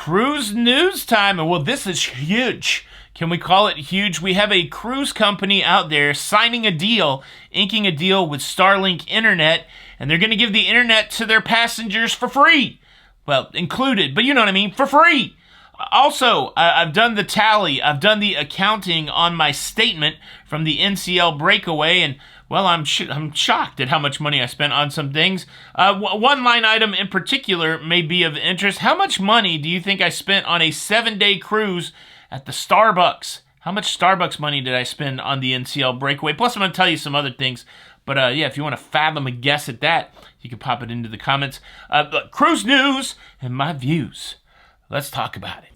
Cruise news time. And well, this is huge. Can we call it huge? We have a cruise company out there signing a deal, inking a deal with STARLINK Internet, and they're going to give the internet to their passengers for free. Well, included, but you know what I mean, for free. Also, I've done the tally. I've done the accounting on my statement from the NCL Breakaway, and well, I'm shocked at how much money I spent on some things. One line item in particular may be of interest. How much money do you think I spent on a 7-day cruise at the Starbucks? How much Starbucks money did I spend on the NCL Breakaway? Plus, I'm going to tell you some other things. But yeah, if you want to fathom a guess at that, you can pop it into the comments. Cruise news and my views. Let's talk about it.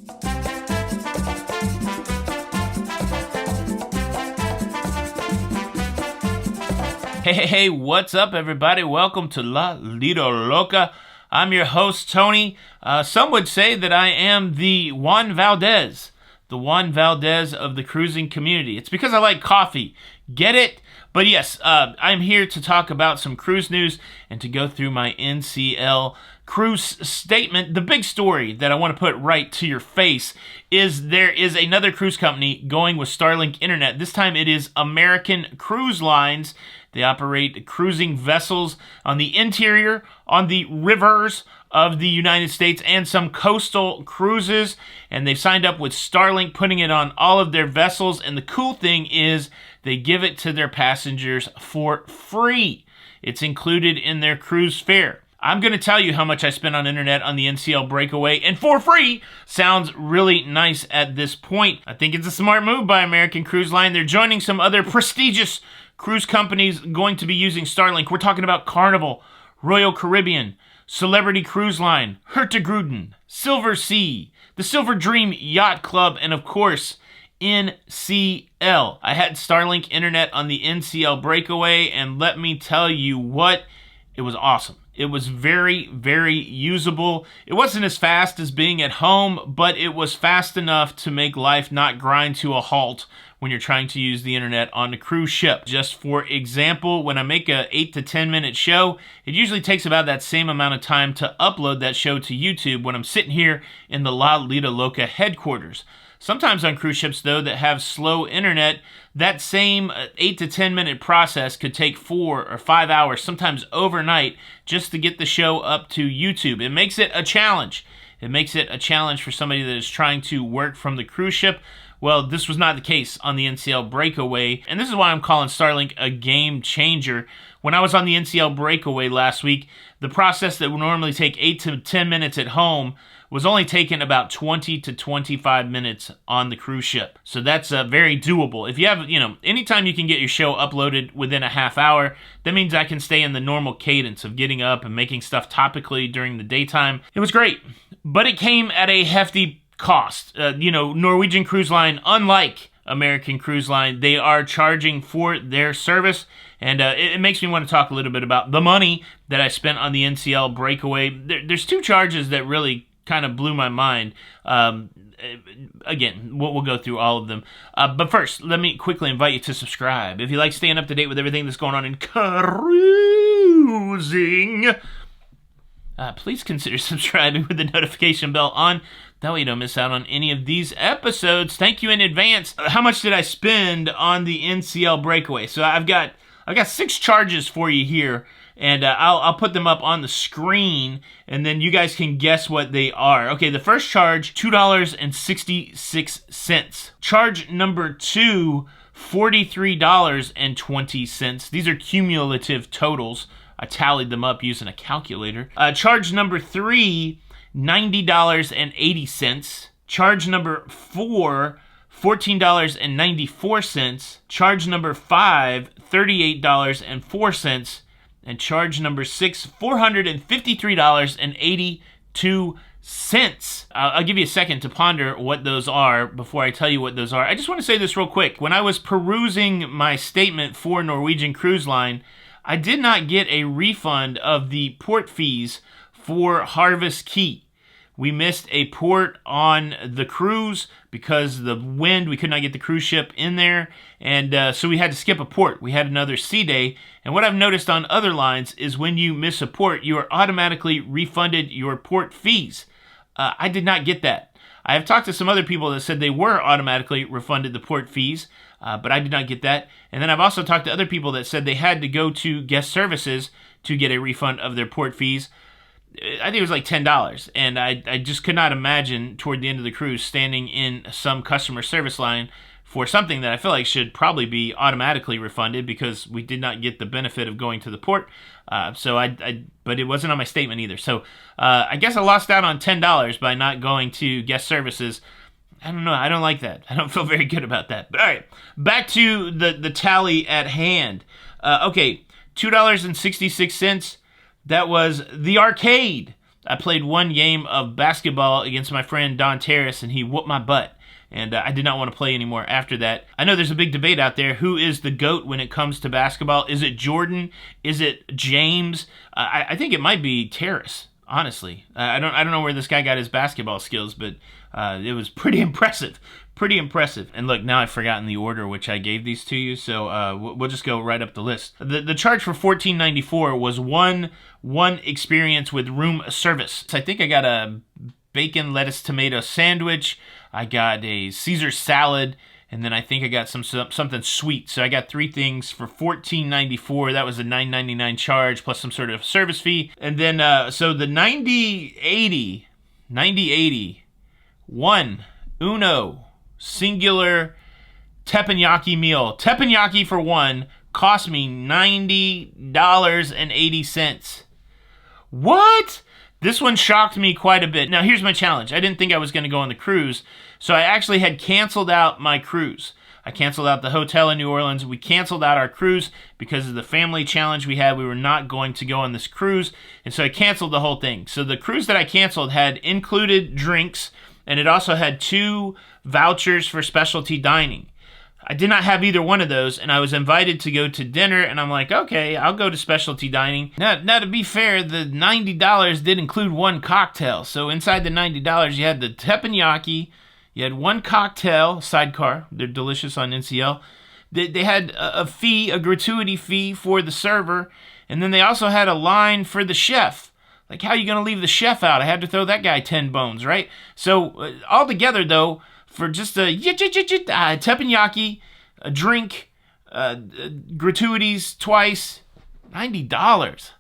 Hey, what's up, everybody? Welcome to La Lido Loca. I'm your host, Tony. Some would say that I am the Juan Valdez of the cruising community. It's because I like coffee. Get it? But yes, I'm here to talk about some cruise news and to go through my NCL cruise statement. The big story that I want to put right to your face is there is another cruise company going with STARLINK Internet. This time it is American Cruise Lines. They operate cruising vessels on the interior, on the rivers of the United States, and some coastal cruises. And they've signed up with STARLINK, putting it on all of their vessels. And the cool thing is they give it to their passengers for free. It's included in their cruise fare. I'm going to tell you how much I spent on internet on the NCL Breakaway, and for free sounds really nice at this point. I think it's a smart move by American Cruise Line. They're joining some other prestigious cruise companies going to be using STARLINK. We're talking about Carnival, Royal Caribbean, Celebrity Cruise Line, Hurtigruten, Silver Sea, the Silver Dream Yacht Club, and of course, NCL. I had STARLINK Internet on the NCL Breakaway, and let me tell you what, it was awesome. It was very, very usable. It wasn't as fast as being at home, but it was fast enough to make life not grind to a halt when you're trying to use the internet on a cruise ship. Just for example, when I make a 8 to 10 minute show, it usually takes about that same amount of time to upload that show to YouTube when I'm sitting here in the La Lido Loca headquarters. Sometimes on cruise ships, though, that have slow internet, that same 8 to 10 minute process could take 4 or 5 hours, sometimes overnight, just to get the show up to YouTube. It makes it a challenge. It makes it a challenge for somebody that is trying to work from the cruise ship. Well, this was not the case on the NCL Breakaway, and this is why I'm calling STARLINK a game changer. When I was on the NCL Breakaway last week, the process that would normally take 8 to 10 minutes at home was only taking about 20 to 25 minutes on the cruise ship. So that's very doable. If you have, anytime you can get your show uploaded within a half hour, that means I can stay in the normal cadence of getting up and making stuff topically during the daytime. It was great, but it came at a hefty cost. Norwegian Cruise Line, unlike American Cruise Line, they are charging for their service. And it makes me want to talk a little bit about the money that I spent on the NCL Breakaway. There's two charges that really kind of blew my mind. Again, we'll go through all of them. But first, let me quickly invite you to subscribe. If you like staying up to date with everything that's going on in cruising, please consider subscribing with the notification bell on. That way you don't miss out on any of these episodes. Thank you in advance. How much did I spend on the NCL Breakaway? So I've got 6 charges for you here. And I'll put them up on the screen, and then you guys can guess what they are. Okay, the first charge, $2.66. Charge number 2, $43.20. These are cumulative totals. I tallied them up using a calculator. Charge number 3, $90.80. Charge number 4, $14.94. Charge number 5, $38.04. And charge number 6, $453.82. I'll give you a second to ponder what those are before I tell you what those are. I just want to say this real quick. When I was perusing my statement for Norwegian Cruise Line, I did not get a refund of the port fees for Harvest Key. We missed a port on the cruise because of the wind. We could not get the cruise ship in there, and so we had to skip a port. We had another sea day, and what I've noticed on other lines is when you miss a port, you are automatically refunded your port fees. I did not get that. I have talked to some other people that said they were automatically refunded the port fees, but I did not get that. And then I've also talked to other people that said they had to go to guest services to get a refund of their port fees. I think it was like $10, and I just could not imagine toward the end of the cruise standing in some customer service line for something that I feel like should probably be automatically refunded because we did not get the benefit of going to the port. But it wasn't on my statement either. So I guess I lost out on $10 by not going to guest services. I don't know. I don't like that. I don't feel very good about that. But all right, back to the tally at hand. Okay, $2.66. That was the arcade. I played one game of basketball against my friend Don Terrace, and he whooped my butt. And I did not want to play anymore after that. I know there's a big debate out there. Who is the GOAT when it comes to basketball? Is it Jordan? Is it James? I think it might be Terrace, honestly. I don't know where this guy got his basketball skills, but it was pretty impressive. Pretty impressive. And look, now I've forgotten the order which I gave these to you, so we'll just go right up the list. The charge for $14.94 was one experience with room service. So I think I got a bacon, lettuce, tomato sandwich. I got a Caesar salad, and then I think I got something sweet. So I got 3 things for $14.94. That was a $9.99 charge plus some sort of service fee. And then so the 9080 one uno singular teppanyaki meal. Teppanyaki for one cost me $90.80. What? This one shocked me quite a bit. Now, here's my challenge. I didn't think I was going to go on the cruise, so I actually had canceled out my cruise. I canceled out the hotel in New Orleans. We canceled out our cruise because of the family challenge we had. We were not going to go on this cruise, and so I canceled the whole thing. So the cruise that I canceled had included drinks, and it also had 2 vouchers for specialty dining. I did not have either one of those, and I was invited to go to dinner, and I'm like, okay, I'll go to specialty dining. Now to be fair, the $90 did include 1 cocktail. So inside the $90, you had the teppanyaki, you had 1 cocktail, sidecar, they're delicious on NCL. They had a fee, a gratuity fee for the server, and then they also had a line for the chef. Like, how are you going to leave the chef out? I had to throw that guy 10 bones, right? So altogether, though, for just a teppanyaki, a drink, gratuities twice, $90.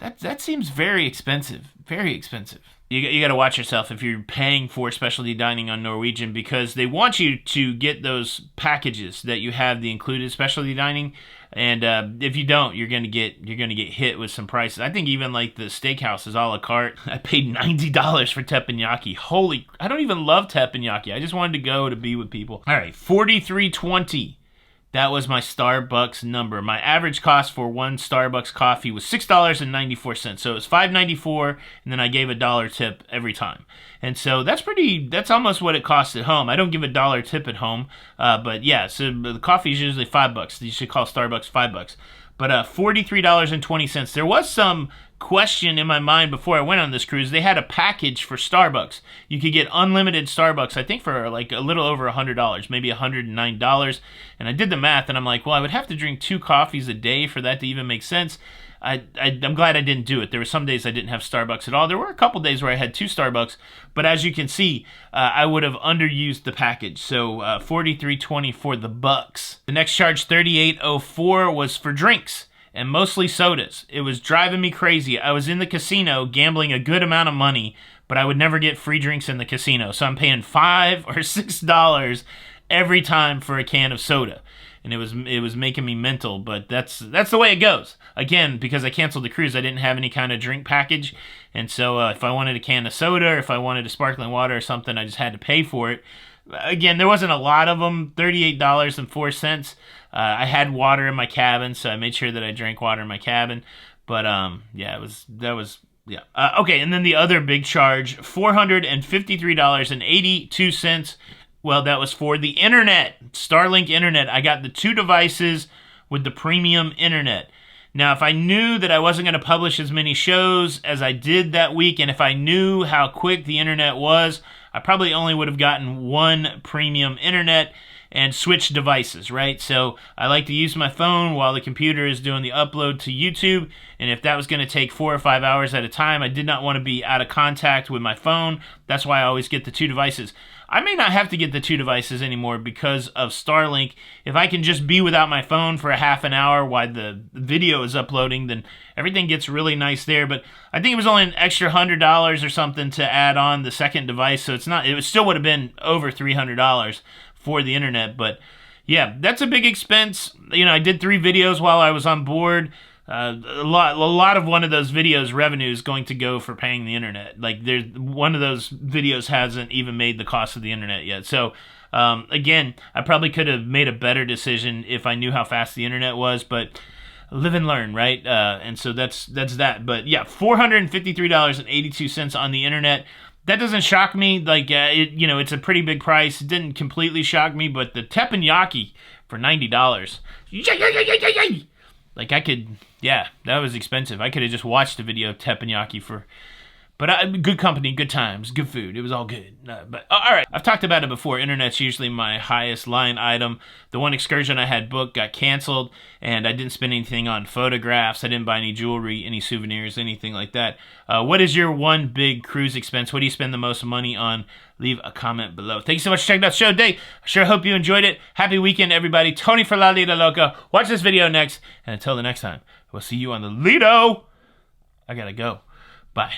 That seems very expensive. Very expensive. You got to watch yourself if you're paying for specialty dining on Norwegian, because they want you to get those packages that you have the included specialty dining, and if you don't, you're gonna get hit with some prices. I think even like the steakhouse is a la carte. I paid $90 for teppanyaki. Holy! I don't even love teppanyaki. I just wanted to go to be with people. All right, $43.20. That was my Starbucks number. My average cost for one Starbucks coffee was $6.94. So it was $5.94, and then I gave a $1 tip every time. And so that's almost what it costs at home. I don't give a $1 tip at home, but yeah, so the coffee is usually $5. You should call Starbucks $5. But $43.20. There was some question in my mind before I went on this cruise. They had a package for Starbucks. You could get unlimited Starbucks, I think for like a little over $100, maybe $109. And I did the math, and I'm like, well, I would have to drink 2 coffees a day for that to even make sense. I'm glad I didn't do it. There were some days I didn't have Starbucks at all. There were a couple days where I had 2 Starbucks, but as you can see, I would have underused the package. So $43.20 for the bucks. The next charge, $38.04, was for drinks, and mostly sodas. It was driving me crazy. I was in the casino gambling a good amount of money, but I would never get free drinks in the casino. So I'm paying $5 or $6 every time for a can of soda. And it was making me mental, but that's the way it goes. Again, because I canceled the cruise, I didn't have any kind of drink package, and so if I wanted a can of soda or if I wanted a sparkling water or something, I just had to pay for it. Again, there wasn't a lot of them, $38.04. I had water in my cabin, so I made sure that I drank water in my cabin. But yeah, yeah. Okay, and then the other big charge, $453.82. Well, that was for the internet, STARLINK internet. I got the 2 devices with the premium internet. Now, if I knew that I wasn't going to publish as many shows as I did that week, and if I knew how quick the internet was, I probably only would have gotten 1 premium internet. and switch devices, right? So I like to use my phone while the computer is doing the upload to YouTube, and if that was going to take 4 or 5 hours at a time, I did not want to be out of contact with my phone. That's why I always get the 2 devices. I may not have to get the 2 devices anymore because of STARLINK. If I can just be without my phone for a half an hour while the video is uploading, then everything gets really nice there. But I think it was only an extra $100 or something to add on the second device, so it still would have been over $300 for the internet. But yeah, that's a big expense. You know, I did 3 videos while I was on board. A lot of one of those videos' revenue is going to go for paying the internet. Like, one of those videos hasn't even made the cost of the internet yet. So, again, I probably could have made a better decision if I knew how fast the internet was, but live and learn, right? And so that's that. But yeah, $453.82 on the internet. That doesn't shock me. Like, it's a pretty big price. It didn't completely shock me, but the teppanyaki for $90. Like, that was expensive. I could have just watched a video of teppanyaki but good company, good times, good food. It was all good. But all right, I've talked about it before. Internet's usually my highest line item. The one excursion I had booked got canceled, and I didn't spend anything on photographs. I didn't buy any jewelry, any souvenirs, anything like that. What is your one big cruise expense? What do you spend the most money on? Leave a comment below. Thank you so much for checking out the show today. I sure hope you enjoyed it. Happy weekend, everybody. Tony for La Lida Loca. Watch this video next, and until the next time, we'll see you on the Lido. I gotta go. Bye.